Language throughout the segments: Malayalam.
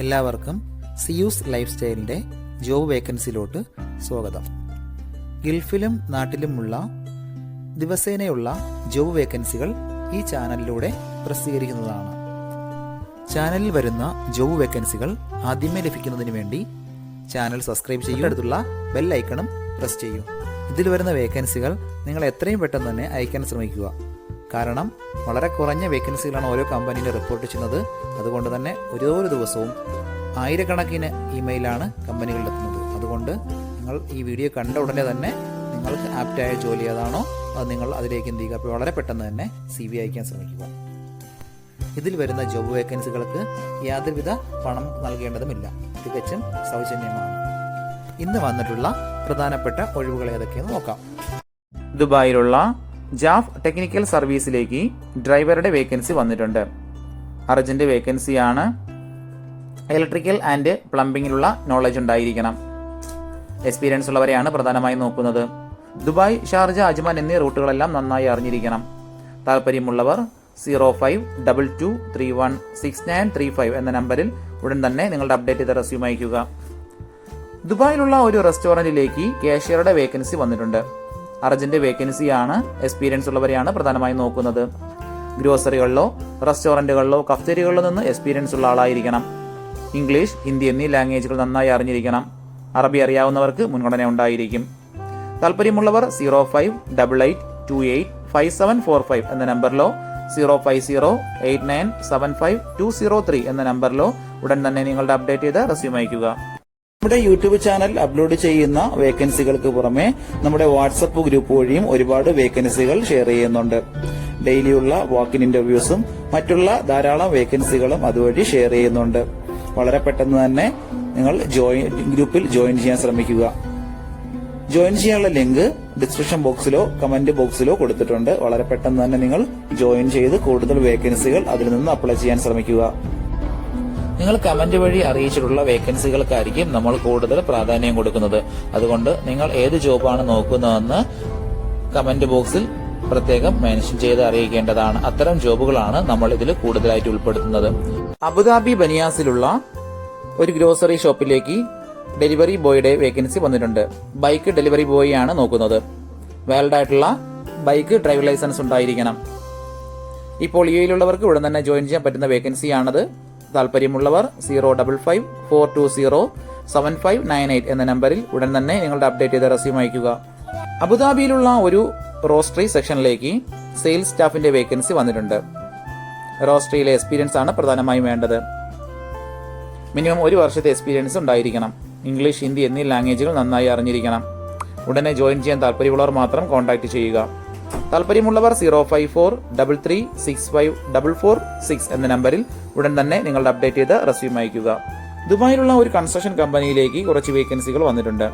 എല്ലാവർക്കും സിയൂസ് ലൈഫ് സ്റ്റൈലിൻ്റെ ജോബ് വേക്കൻസിയിലോട്ട് സ്വാഗതം. ഗൾഫിലും നാട്ടിലുമുള്ള ദിവസേനയുള്ള ജോബ് വേക്കൻസികൾ ഈ ചാനലിലൂടെ പ്രസിദ്ധീകരിക്കുന്നതാണ്. ചാനലിൽ വരുന്ന ജോബ് വേക്കൻസികൾ ആദ്യമേ ലഭിക്കുന്നതിന് വേണ്ടി ചാനൽ സബ്സ്ക്രൈബ് ചെയ്യുക, അടുത്തുള്ള ബെൽ ഐക്കണും പ്രസ് ചെയ്യൂ. ഇതിൽ വരുന്ന വേക്കൻസികൾ നിങ്ങൾ എത്രയും പെട്ടെന്ന് തന്നെ അയക്കാൻ ശ്രമിക്കുക. കാരണം വളരെ കുറഞ്ഞ വേക്കൻസികളാണ് ഓരോ കമ്പനിയിൽ റിപ്പോർട്ട് ചെയ്യുന്നത്. അതുകൊണ്ട് തന്നെ ഓരോ ദിവസവും ആയിരക്കണക്കിന് ഇമെയിലാണ് കമ്പനികളിലെത്തുന്നത്. അതുകൊണ്ട് നിങ്ങൾ ഈ വീഡിയോ കണ്ട ഉടനെ തന്നെ നിങ്ങൾക്ക് ആപ്റ്റായ ജോലി ഏതാണോ അത് നിങ്ങൾ അതിലേക്ക് എന്ത് ചെയ്യുക, അപ്പോൾ വളരെ പെട്ടെന്ന് തന്നെ CV അയക്കാൻ ശ്രമിക്കുക. ഇതിൽ വരുന്ന ജോബ് വേക്കൻസികൾക്ക് യാതൊരുവിധ പണം നൽകേണ്ടതുമില്ല, തികച്ചും സൗജന്യമാണ്. ഇന്ന് വന്നിട്ടുള്ള പ്രധാനപ്പെട്ട ഒഴിവുകൾ ഏതൊക്കെയെന്ന് നോക്കാം. ദുബായിലുള്ള ജാഫ് ടെക്നിക്കൽ സർവീസിലേക്ക് ഡ്രൈവറുടെ വേക്കൻസി വന്നിട്ടുണ്ട്. അർജന്റ് വേക്കൻസിയാണ്. ഇലക്ട്രിക്കൽ ആൻഡ് പ്ലംബിങ്ങിലുള്ള നോളജ് ഉണ്ടായിരിക്കണം. എക്സ്പീരിയൻസ് ഉള്ളവരെയാണ് പ്രധാനമായും നോക്കുന്നത്. ദുബായ്, ഷാർജ, അജ്മാൻ എന്നീ റൂട്ടുകളെല്ലാം നന്നായി അറിഞ്ഞിരിക്കണം. താല്പര്യമുള്ളവർ 0522316935 എന്ന നമ്പറിൽ ഉടൻ തന്നെ നിങ്ങളുടെ അപ്ഡേറ്റ് ചെയ്ത റെസ്യൂം അയക്കുക. ദുബായിലുള്ള ഒരു റെസ്റ്റോറന്റിലേക്ക് കാഷ്യറുടെ വേക്കൻസി വന്നിട്ടുണ്ട്. അർജന്റ് വേക്കൻസിയാണ്. എക്സ്പീരിയൻസ് ഉള്ളവരെയാണ് പ്രധാനമായും നോക്കുന്നത്. ഗ്രോസറികളിലോ റെസ്റ്റോറന്റുകളിലോ കഫ്റ്റീരിയകളിലോ നിന്ന് എക്സ്പീരിയൻസ് ഉള്ള ആളായിരിക്കണം. ഇംഗ്ലീഷ്, ഹിന്ദി എന്നീ ലാംഗ്വേജുകൾ നന്നായി അറിഞ്ഞിരിക്കണം. അറബി അറിയാവുന്നവർക്ക് മുൻഗണന ഉണ്ടായിരിക്കും. താല്പര്യമുള്ളവർ 0588285745 എന്ന നമ്പറിലോ 0508975203 എന്ന നമ്പറിലോ ഉടൻ തന്നെ നിങ്ങളുടെ അപ്ഡേറ്റ് ചെയ്ത് റെസ്യൂം അയക്കുക. നമ്മുടെ യൂട്യൂബ് ചാനൽ അപ്ലോഡ് ചെയ്യുന്ന വേക്കൻസികൾക്ക് പുറമെ നമ്മുടെ വാട്സപ്പ് ഗ്രൂപ്പ് വഴിയും ഒരുപാട് വേക്കൻസികൾ ഷെയർ ചെയ്യുന്നുണ്ട്. ഡെയിലിയുള്ള വാക്കിൻ ഇന്റർവ്യൂസും മറ്റുള്ള ധാരാളം വേക്കൻസികളും അതുവഴി ഷെയർ ചെയ്യുന്നുണ്ട്. വളരെ പെട്ടെന്ന് തന്നെ നിങ്ങൾ ഗ്രൂപ്പിൽ ജോയിൻ ചെയ്യാൻ ശ്രമിക്കുക. ജോയിൻ ചെയ്യാനുള്ള ലിങ്ക് ഡിസ്ക്രിപ്ഷൻ ബോക്സിലോ കമന്റ് ബോക്സിലോ കൊടുത്തിട്ടുണ്ട്. വളരെ പെട്ടെന്ന് തന്നെ നിങ്ങൾ ജോയിൻ ചെയ്ത് കൂടുതൽ വേക്കൻസികൾ അതിൽ നിന്ന് അപ്ലൈ ചെയ്യാൻ ശ്രമിക്കുക. നിങ്ങൾ കമന്റ് വഴി അറിയിച്ചിട്ടുള്ള വേക്കൻസികൾക്കായിരിക്കും നമ്മൾ കൂടുതൽ പ്രാധാന്യം കൊടുക്കുന്നത്. അതുകൊണ്ട് നിങ്ങൾ ഏത് ജോബാണ് നോക്കുന്നതെന്ന് കമന്റ് ബോക്സിൽ പ്രത്യേകം മെൻഷൻ ചെയ്ത് അറിയിക്കേണ്ടതാണ്. അത്തരം ജോബുകളാണ് നമ്മൾ ഇതിൽ കൂടുതലായിട്ട് ഉൾപ്പെടുത്തുന്നത്. അബുദാബി ബനിയാസിലുള്ള ഒരു ഗ്രോസറി ഷോപ്പിലേക്ക് ഡെലിവറി ബോയുടെ വേക്കൻസി വന്നിട്ടുണ്ട്. ബൈക്ക് ഡെലിവറി ബോയ് ആണ് നോക്കുന്നത്. വാലിഡ് ആയിട്ടുള്ള ബൈക്ക് ഡ്രൈവിംഗ് ലൈസൻസ് ഉണ്ടായിരിക്കണം. ഇപ്പോൾ UAE-യിലുള്ളവർക്ക് ഉടൻ തന്നെ ജോയിൻ ചെയ്യാൻ പറ്റുന്ന വേക്കൻസിയാണത്. താല്പര്യമുള്ളവർ 0542207598 എന്ന നമ്പറിൽ ഉടൻ തന്നെ നിങ്ങളുടെ അപ്ഡേറ്റ് ചെയ്ത റെസ്യൂം അയക്കുക. അബുദാബിയിലുള്ള ഒരു റോസ്റ്ററി സെക്ഷനിലേക്ക് സെയിൽസ് സ്റ്റാഫിന്റെ വേക്കൻസി വന്നിട്ടുണ്ട്. റോസ്റ്ററിയിലെ എക്സ്പീരിയൻസ് ആണ് പ്രധാനമായും വേണ്ടത്. മിനിമം 1 വർഷത്തെ എക്സ്പീരിയൻസ് ഉണ്ടായിരിക്കണം. ഇംഗ്ലീഷ്, ഹിന്ദി എന്നീ ലാംഗ്വേജുകൾ നന്നായി അറിഞ്ഞിരിക്കണം. ഉടനെ ജോയിൻ ചെയ്യാൻ താല്പര്യമുള്ളവർ മാത്രം കോൺടാക്ട് ചെയ്യുക. താല്പര്യമുള്ളവർ 0543365446 എന്ന നമ്പറിൽ ഉടൻ തന്നെ നിങ്ങളുടെ അപ്ഡേറ്റ് ചെയ്ത് റെസ്യൂം അയക്കുക. ദുബായിലുള്ള ഒരു കൺസ്ട്രക്ഷൻ കമ്പനിയിലേക്ക് കുറച്ച് വേക്കൻസികൾ വന്നിട്ടുണ്ട്.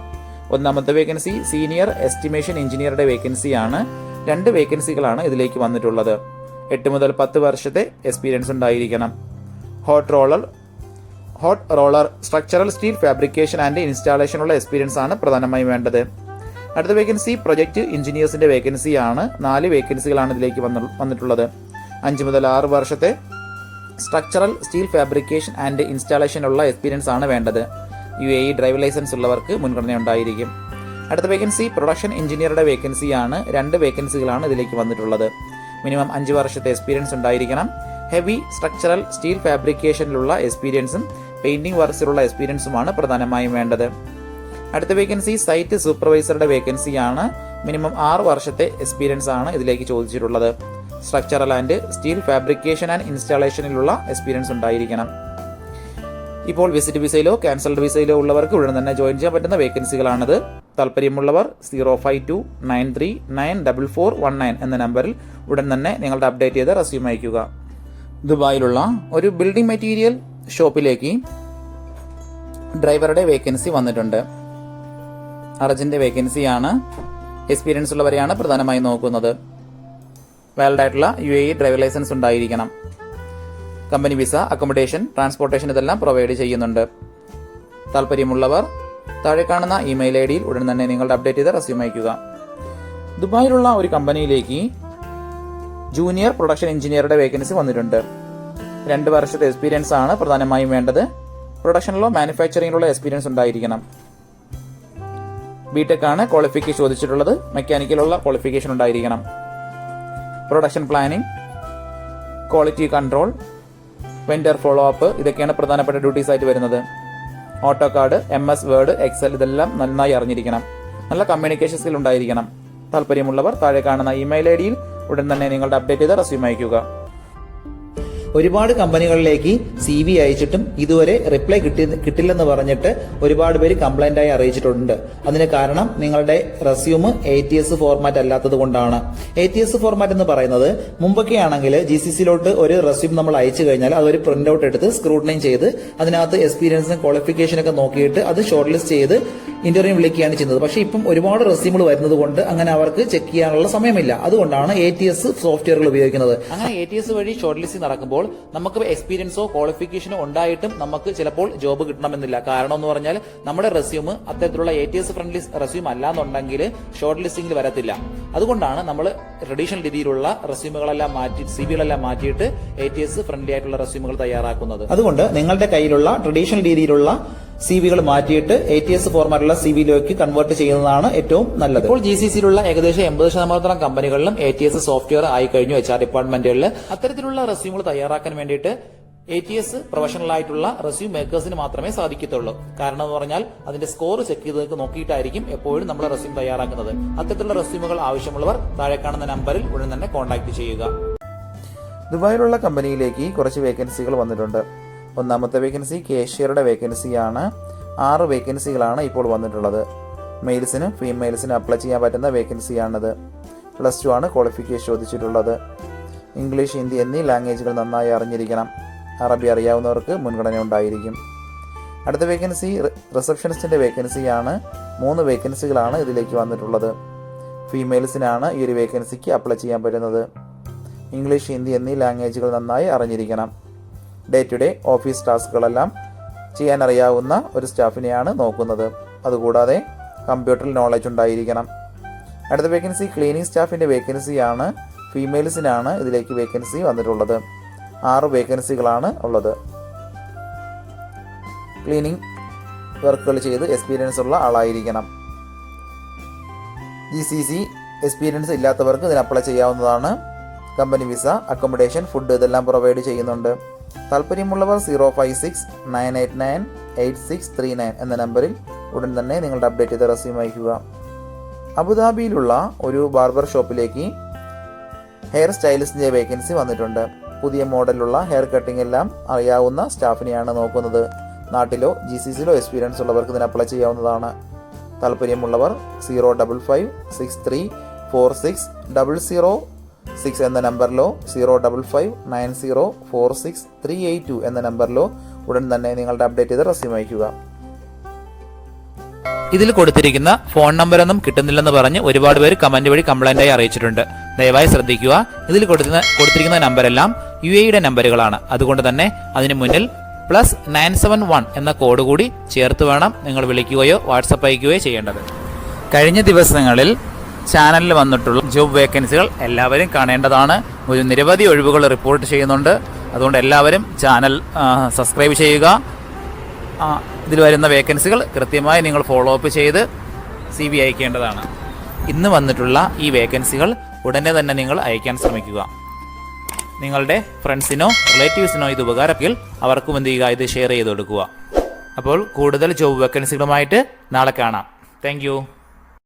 ഒന്നാമത്തെ വേക്കൻസി സീനിയർ എസ്റ്റിമേഷൻ എഞ്ചിനീയറുടെ വേക്കൻസിയാണ്. 2 വേക്കൻസികളാണ് ഇതിലേക്ക് വന്നിട്ടുള്ളത്. 8 മുതൽ 10 വർഷത്തെ എക്സ്പീരിയൻസ് ഉണ്ടായിരിക്കണം. Hot roller structural steel fabrication and ഇൻസ്റ്റാളേഷനുള്ള എക്സ്പീരിയൻസ് ആണ് പ്രധാനമായും വേണ്ടത്. അടുത്ത വേക്കൻസി പ്രൊജക്ട് എഞ്ചിനീയേഴ്സിന്റെ വേക്കൻസിയാണ്. 4 വേക്കൻസികളാണ് ഇതിലേക്ക് വന്നിട്ടുള്ളത്. 5 മുതൽ 6 വർഷത്തെ സ്ട്രക്ചറൽ സ്റ്റീൽ ഫാബ്രിക്കേഷൻ ആൻഡ് ഇൻസ്റ്റാളേഷനുള്ള എക്സ്പീരിയൻസ് ആണ് വേണ്ടത്. UAE ഡ്രൈവിംഗ് ലൈസൻസ് ഉള്ളവർക്ക് മുൻഗണന ഉണ്ടായിരിക്കും. അടുത്ത വേക്കൻസി പ്രൊഡക്ഷൻ എഞ്ചിനീയറുടെ വേക്കൻസിയാണ്. 2 വേക്കൻസികളാണ് ഇതിലേക്ക് വന്നിട്ടുള്ളത്. മിനിമം 5 വർഷത്തെ എക്സ്പീരിയൻസ് ഉണ്ടായിരിക്കണം. ഹെവി സ്ട്രക്ചറൽ സ്റ്റീൽ ഫാബ്രിക്കേഷനിലുള്ള എക്സ്പീരിയൻസും പെയിന്റിംഗ് വർക്ക്സിലുള്ള എക്സ്പീരിയൻസുമാണ് പ്രധാനമായും വേണ്ടത്. അടുത്ത വേക്കൻസി സൈറ്റ് സൂപ്പർവൈസറുടെ വേക്കൻസിയാണ്. മിനിമം 6 വർഷത്തെ എക്സ്പീരിയൻസ് ആണ് ഇതിലേക്ക് ചോദിച്ചിട്ടുള്ളത്. Structural and steel fabrication and ഇൻസ്റ്റാളേഷനിലുള്ള എക്സ്പീരിയൻസ് ഉണ്ടായിരിക്കണം. ഇപ്പോൾ വിസിറ്റ് വിസയിലോ ക്യാൻസൽഡ് വിസയിലോ ഉള്ളവർക്ക് ഉടൻ തന്നെ ജോയിൻ ചെയ്യാൻ പറ്റുന്ന വേക്കൻസികളാണിത്. താല്പര്യമുള്ളവർ 0529394419 എന്ന നമ്പറിൽ ഉടൻ തന്നെ നിങ്ങളുടെ അപ്ഡേറ്റ് ചെയ്ത് റെസ്യൂം അയക്കുക. ദുബായിലുള്ള ഒരു ബിൽഡിംഗ് മെറ്റീരിയൽ ഷോപ്പിലേക്ക് ഡ്രൈവറുടെ വേക്കൻസി വന്നിട്ടുണ്ട്. അർജന്റ് വേക്കൻസിയാണ്. എക്സ്പീരിയൻസ് ഉള്ളവരെയാണ് പ്രധാനമായും നോക്കുന്നത്. വാലിഡ് ആയിട്ടുള്ള UAE ഡ്രൈവിംഗ് ലൈസൻസ് ഉണ്ടായിരിക്കണം. കമ്പനി വിസ, അക്കോമഡേഷൻ, ട്രാൻസ്പോർട്ടേഷൻ ഇതെല്ലാം പ്രൊവൈഡ് ചെയ്യുന്നുണ്ട്. താല്പര്യമുള്ളവർ താഴെ കാണുന്ന ഇമെയിൽ IDയിൽ ഉടൻ തന്നെ നിങ്ങളുടെ അപ്ഡേറ്റ് ചെയ്ത് റെസ്യൂം അയക്കുക. ദുബായിലുള്ള ഒരു കമ്പനിയിലേക്ക് ജൂനിയർ പ്രൊഡക്ഷൻ എഞ്ചിനീയറുടെ വേക്കൻസി വന്നിട്ടുണ്ട്. 2 വർഷത്തെ എക്സ്പീരിയൻസ് ആണ് പ്രധാനമായും വേണ്ടത്. പ്രൊഡക്ഷനിലോ മാനുഫാക്ചറിങ്ങിലുള്ള എക്സ്പീരിയൻസ് ഉണ്ടായിരിക്കണം. ബിടെക് ആണ് ക്വാളിഫിക്കേഷൻ ചോദിച്ചിട്ടുള്ളത്. മെക്കാനിക്കലുള്ള ക്വാളിഫിക്കേഷൻ ഉണ്ടായിരിക്കണം. Production planning, quality control, vendor follow up, ഇതൊക്കെയാണ് പ്രധാനപ്പെട്ട ഡ്യൂട്ടീസ് ആയിട്ട് വരുന്നത്. ഓട്ടോകാഡ്, MS വേർഡ്, എക്സൽ ഇതെല്ലാം നന്നായി അറിഞ്ഞിരിക്കണം. നല്ല കമ്മ്യൂണിക്കേഷൻ സ്കിൽ ഉണ്ടായിരിക്കണം. താല്പര്യമുള്ളവർ താഴെ കാണുന്ന ഇമെയിൽ ID യിൽ ഉടൻ തന്നെ നിങ്ങളുടെ അപ്ഡേറ്റ് ചെയ്ത റെസ്യൂം അയക്കുക. ഒരുപാട് കമ്പനികളിലേക്ക് CV അയച്ചിട്ടും ഇതുവരെ റിപ്ലൈ കിട്ടില്ലെന്ന് പറഞ്ഞിട്ട് ഒരുപാട് പേര് കംപ്ലൈന്റ് ആയി അറിയിച്ചിട്ടുണ്ട്. അതിന് കാരണം നിങ്ങളുടെ റെസ്യൂം ATS ഫോർമാറ്റ് അല്ലാത്തത് കൊണ്ടാണ്. ATS ഫോർമാറ്റ് എന്ന് പറയുന്നത് മുമ്പൊക്കെ ആണെങ്കിൽ GCCയിലോട്ട് ഒരു റെസ്യൂം നമ്മൾ അയച്ചു കഴിഞ്ഞാൽ അതൊരു പ്രിന്റ് ഔട്ട് എടുത്ത് സ്ക്രൂട്ടനൈൻ ചെയ്ത് അതിനകത്ത് എക്സ്പീരിയൻസും ക്വാളിഫിക്കേഷൻ ഒക്കെ നോക്കിയിട്ട് അത് ഷോർട്ട് ലിസ്റ്റ് ചെയ്ത് ഇന്റർവ്യൂ വിളിക്കുകയാണ് ചെയ്യുന്നത്. പക്ഷേ ഇപ്പം ഒരുപാട് റെസ്യൂമുകൾ വരുന്നത് കൊണ്ട് അങ്ങനെ അവർക്ക് ചെക്ക് ചെയ്യാനുള്ള സമയമില്ല. അതുകൊണ്ടാണ് ATS സോഫ്റ്റ്വെയറുകൾ ഉപയോഗിക്കുന്നത്. അങ്ങനെ ATS വഴി ഷോർട്ട് ലിസ്റ്റ് നടക്കുമ്പോൾ നമുക്ക് എക്സ്പീരിയൻസോ ക്വാളിഫിക്കേഷനോ ഉണ്ടായിട്ടും നമുക്ക് ചിലപ്പോൾ ജോബ് കിട്ടണമെന്നില്ല. കാരണം എന്ന് പറഞ്ഞാൽ നമ്മുടെ റെസ്യൂം അത്തരത്തിലുള്ള ATS ഫ്രണ്ട്ലി റെസ്യൂം അല്ലാന്നുണ്ടെങ്കിൽ ഷോർട്ട് ലിസ്റ്റിംഗിൽ വരത്തില്ല. അതുകൊണ്ടാണ് നമ്മൾ ട്രഡീഷണൽ രീതിയിലുള്ള റെസ്യൂമുകളെല്ലാം മാറ്റി CVകളെല്ലാം മാറ്റിയിട്ട് ATS ഫ്രണ്ട്ലി ആയിട്ടുള്ള റെസ്യൂമുകൾ തയ്യാറാക്കുന്നത്. അതുകൊണ്ട് നിങ്ങളുടെ കയ്യിലുള്ള ട്രഡീഷണൽ രീതിയിലുള്ള CVകൾ മാറ്റിയിട്ട് ATS ഫോർമാറ്റുള്ള CVയിലേക്ക് കൺവേർട്ട് ചെയ്യുന്നതാണ് ഏറ്റവും നല്ലത്. ഇപ്പോൾ GCCയിലുള്ള ഏകദേശം 80% കമ്പനികളിലും ATS സോഫ്റ്റ്വെയർ ആയി കഴിഞ്ഞു. HR ഡിപ്പാർട്ട്മെന്റുകളിൽ അത്തരത്തിലുള്ള റെസ്യൂമുകൾ തയ്യാറാക്കാൻ വേണ്ടിയിട്ട് ATS പ്രൊഫഷണൽ ആയിട്ടുള്ള റെസ്യൂം മേക്കേഴ്സിന് മാത്രമേ സാധിക്കത്തുള്ളൂ. കാരണം എന്ന് പറഞ്ഞാൽ അതിന്റെ സ്കോർ ചെക്ക് ചെയ്ത് നോക്കിയിട്ടായിരിക്കും എപ്പോഴും നമ്മൾ റെസ്യൂം തയ്യാറാക്കുന്നത്. അത്തരത്തിലുള്ള റെസ്യൂമുകൾ ആവശ്യമുള്ളവർ താഴെ കാണുന്ന നമ്പറിൽ ഉടൻ തന്നെ കോൺടാക്ട് ചെയ്യുക. ദുബായിലുള്ള കമ്പനിയിലേക്ക് കുറച്ച് വേക്കൻസികൾ വന്നിട്ടുണ്ട്. ഒന്നാമത്തെ വേക്കൻസി കേഷ്യറുടെ വേക്കൻസിയാണ്. 6 വേക്കൻസികളാണ് ഇപ്പോൾ വന്നിട്ടുള്ളത്. മെയിൽസിനും ഫീമെയിൽസിനും അപ്ലൈ ചെയ്യാൻ പറ്റുന്ന വേക്കൻസിയാണിത്. +2 ആണ് ക്വാളിഫിക്കേഷൻ ചോദിച്ചിട്ടുള്ളത്. ഇംഗ്ലീഷ്, ഹിന്ദി എന്നീ ലാംഗ്വേജുകൾ നന്നായി അറിഞ്ഞിരിക്കണം. അറബി അറിയാവുന്നവർക്ക് മുൻഗണന ഉണ്ടായിരിക്കും. അടുത്ത വേക്കൻസി റിസപ്ഷനിസ്റ്റിന്റെ വേക്കൻസിയാണ്. 3 വേക്കൻസികളാണ് ഇതിലേക്ക് വന്നിട്ടുള്ളത്. ഫീമെയിൽസിനാണ് ഈ ഒരു വേക്കൻസിക്ക് അപ്ലൈ ചെയ്യാൻ പറ്റുന്നത്. ഇംഗ്ലീഷ്, ഹിന്ദി എന്നീ ലാംഗ്വേജുകൾ നന്നായി അറിഞ്ഞിരിക്കണം. ഡേ ടു ഡേ ഓഫീസ് ടാസ്കുകളെല്ലാം ചെയ്യാൻ അറിയാവുന്ന ഒരു സ്റ്റാഫിനെയാണ് നോക്കുന്നത്. അതുകൂടാതെ കമ്പ്യൂട്ടറിൽ നോളജ് ഉണ്ടായിരിക്കണം. അടുത്ത വേക്കൻസി ക്ലീനിങ് സ്റ്റാഫിന്റെ വേക്കൻസിയാണ്. ഫീമെയിൽസിനാണ് ഇതിലേക്ക് വേക്കൻസി വന്നിട്ടുള്ളത്. 6 വേക്കൻസികളാണ് ഉള്ളത്. ക്ലീനിങ് വർക്കുകൾ ചെയ്ത് എക്സ്പീരിയൻസ് ഉള്ള ആളായിരിക്കണം. GCC എക്സ്പീരിയൻസ് ഇല്ലാത്തവർക്ക് ഇതിന് അപ്ലൈ ചെയ്യാവുന്നതാണ്. കമ്പനി വിസ, അക്കോമഡേഷൻ, ഫുഡ് ഇതെല്ലാം പ്രൊവൈഡ് ചെയ്യുന്നുണ്ട്. താല്പര്യമുള്ളവർ 056-989-8639 എന്ന നമ്പറിൽ ഉടൻ തന്നെ നിങ്ങളുടെ അപ്ഡേറ്റ് ചെയ്ത റെസ്യൂം അയക്കുക. അബുദാബിയിലുള്ള ഒരു ബാർബർ ഷോപ്പിലേക്ക് ഹെയർ സ്റ്റൈലിസ്റ്റിന്റെ വേക്കൻസി വന്നിട്ടുണ്ട്. പുതിയ മോഡലുള്ള ഹെയർ കട്ടിംഗ് എല്ലാം അറിയാവുന്ന സ്റ്റാഫിനെയാണ് നോക്കുന്നത്. നാട്ടിലോ GCCയിലോ എക്സ്പീരിയൻസ് ഉള്ളവർക്ക് ഇതിന് അപ്ലൈ ചെയ്യാവുന്നതാണ്. താല്പര്യമുള്ളവർ 055-6346-006 എന്ന നമ്പറിലോ 055-9046-382 എന്ന നമ്പറിലോ ഉടൻ തന്നെ നിങ്ങളുടെ അപ്ഡേറ്റ് ചെയ്ത് റെസ്യൂം അയക്കുക. ഇതിൽ കൊടുത്തിരിക്കുന്ന ഫോൺ നമ്പറൊന്നും കിട്ടുന്നില്ലെന്ന് പറഞ്ഞ് ഒരുപാട് പേര് കമന്റ് വഴി കംപ്ലൈന്റായി അറിയിച്ചിട്ടുണ്ട്. ദയവായി ശ്രദ്ധിക്കുക. ഇതിൽ കൊടുത്തിരിക്കുന്ന നമ്പരെല്ലാം UAE നമ്പറുകളാണ്. അതുകൊണ്ട് തന്നെ അതിന് മുന്നിൽ +971 എന്ന കോഡ് കൂടി ചേർത്ത് വേണം നിങ്ങൾ വിളിക്കുകയോ വാട്സപ്പ് അയക്കുകയോ ചെയ്യേണ്ടത്. കഴിഞ്ഞ ദിവസങ്ങളിൽ ചാനലിൽ വന്നിട്ടുള്ള ജോബ് വേക്കൻസികൾ എല്ലാവരും കാണേണ്ടതാണ്. ഒരു നിരവധി ഒഴിവുകൾ റിപ്പോർട്ട് ചെയ്യുന്നുണ്ട്. അതുകൊണ്ട് എല്ലാവരും ചാനൽ സബ്സ്ക്രൈബ് ചെയ്യുക. ഇതിൽ വരുന്ന വേക്കൻസികൾ കൃത്യമായി നിങ്ങൾ ഫോളോ അപ്പ് ചെയ്ത് CV അയക്കേണ്ടതാണ്. ഇന്ന് വന്നിട്ടുള്ള ഈ വേക്കൻസികൾ ഉടനെ തന്നെ നിങ്ങൾ അയക്കാൻ ശ്രമിക്കുക. നിങ്ങളുടെ ഫ്രണ്ട്സിനോ റിലേറ്റീവ്സിനോ ഇത് ഉപകാരമെങ്കിൽ അവർക്കും എന്ത് ചെയ്യുക, ഇത് ഷെയർ ചെയ്ത് കൊടുക്കുക. അപ്പോൾ കൂടുതൽ ജോബ് വേക്കൻസികളുമായിട്ട് നാളെ കാണാം. താങ്ക്